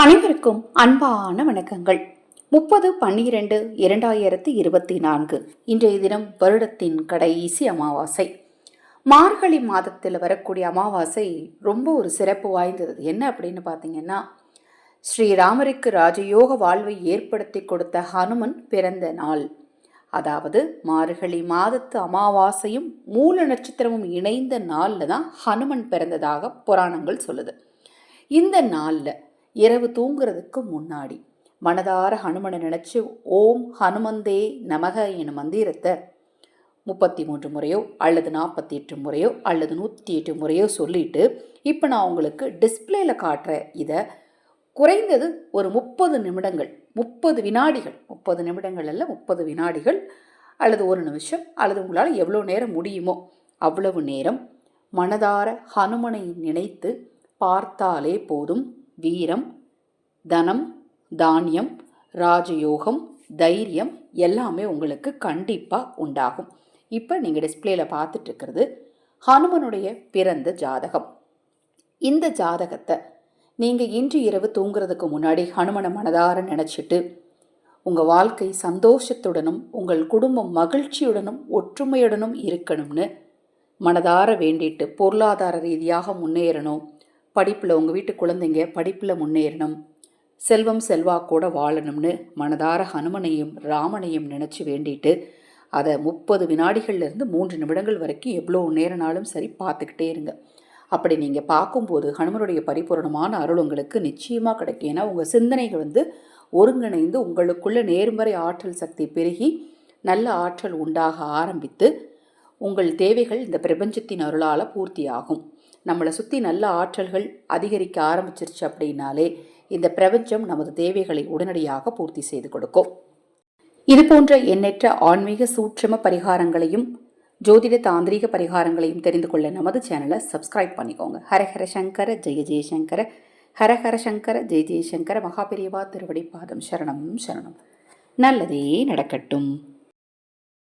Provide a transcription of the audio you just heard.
அனைவருக்கும் அன்பான வணக்கங்கள். 30/12/2024 இன்றைய தினம் வருடத்தின் கடைசி அமாவாசை. மார்கழி மாதத்தில் வரக்கூடிய அமாவாசை ரொம்ப ஒரு சிறப்பு வாய்ந்தது. என்ன அப்படின்னு பார்த்தீங்கன்னா, ஸ்ரீராமருக்கு ராஜயோக வாழ்வை ஏற்படுத்தி கொடுத்த ஹனுமன் பிறந்த நாள். அதாவது மார்கழி மாதத்து அமாவாசையும் மூல நட்சத்திரமும் இணைந்த நாளில் தான் ஹனுமன் பிறந்ததாக புராணங்கள் சொல்லுது. இந்த நாளில் இரவு தூங்குறதுக்கு முன்னாடி மனதார ஹனுமனை நினச்சி ஓம் ஹனுமந்தே நமக எனும் மந்திரத்தை 33 முறையோ அல்லது 48 முறையோ அல்லது 108 முறையோ சொல்லிட்டு இப்போ நான் உங்களுக்கு டிஸ்பிளேல காட்டுற இதை குறைந்தது ஒரு 30 நிமிடங்கள் 30 வினாடிகள் 30 நிமிடங்கள் அல்ல 30 வினாடிகள் அல்லது ஒரு நிமிஷம் அல்லது உங்களால் எவ்வளோ நேரம் முடியுமோ அவ்வளவு நேரம் மனதார ஹனுமனை நினைத்து பார்த்தாலே போதும். வீரம், தனம், தானியம், ராஜயோகம், தைரியம் எல்லாமே உங்களுக்கு கண்டிப்பாக உண்டாகும். இப்போ நீங்கள் டிஸ்பிளேல பார்த்துட்டு இருக்கிறது ஹனுமனுடைய பிறந்த ஜாதகம். இந்த ஜாதகத்தை நீங்கள் இன்று இரவு தூங்குறதுக்கு முன்னாடி ஹனுமனை மனதார நினச்சிட்டு உங்கள் வாழ்க்கை சந்தோஷத்துடனும் உங்கள் குடும்பம் மகிழ்ச்சியுடனும் ஒற்றுமையுடனும் இருக்கணும்னு மனதார வேண்டிட்டு, பொருளாதார ரீதியாக முன்னேறணும், படிப்பில் உங்கள் வீட்டு குழந்தைங்க படிப்பில் முன்னேறணும், செல்வம் செல்வாக்கூட வாழணும்னு மனதார ஹனுமனையும் ராமனையும் நினச்சி வேண்டிட்டு அதை 30 வினாடிகள்லேருந்து 3 நிமிடங்கள் வரைக்கும் எவ்வளோ நேரனாலும் சரி பார்த்துக்கிட்டே இருங்க. அப்படி நீங்கள் பார்க்கும்போது ஹனுமனுடைய பரிபூரணமான அருள் உங்களுக்கு நிச்சயமாக கிடைக்கும். ஏன்னா உங்கள் சிந்தனைகள் ஒருங்கிணைந்து உங்களுக்குள்ள நேர்மறை ஆற்றல் சக்தி பெருகி நல்ல ஆற்றல் உண்டாக ஆரம்பித்து உங்கள் தேவைகள் இந்த பிரபஞ்சத்தின் அருளால் பூர்த்தியாகும். நம்மளை சுற்றி நல்ல ஆற்றல்கள் அதிகரிக்க ஆரம்பிச்சிருச்சு அப்படின்னாலே இந்த பிரபஞ்சம் நமது தேவைகளை உடனடியாக பூர்த்தி செய்து கொடுக்கும். இது போன்ற எண்ணற்ற ஆன்மீக சூட்சும பரிகாரங்களையும் ஜோதிட தாந்திரிக பரிகாரங்களையும் தெரிந்து கொள்ள நமது சேனலை சப்ஸ்கிரைப் பண்ணிக்கோங்க. ஹரஹர சங்கர ஜெய ஜெயசங்கர, ஹரஹர சங்கர ஜெய ஜெயசங்கர. மகாபெரிவா திருவடி பாதம் சரணம் சரணம். நல்லதே நடக்கட்டும்.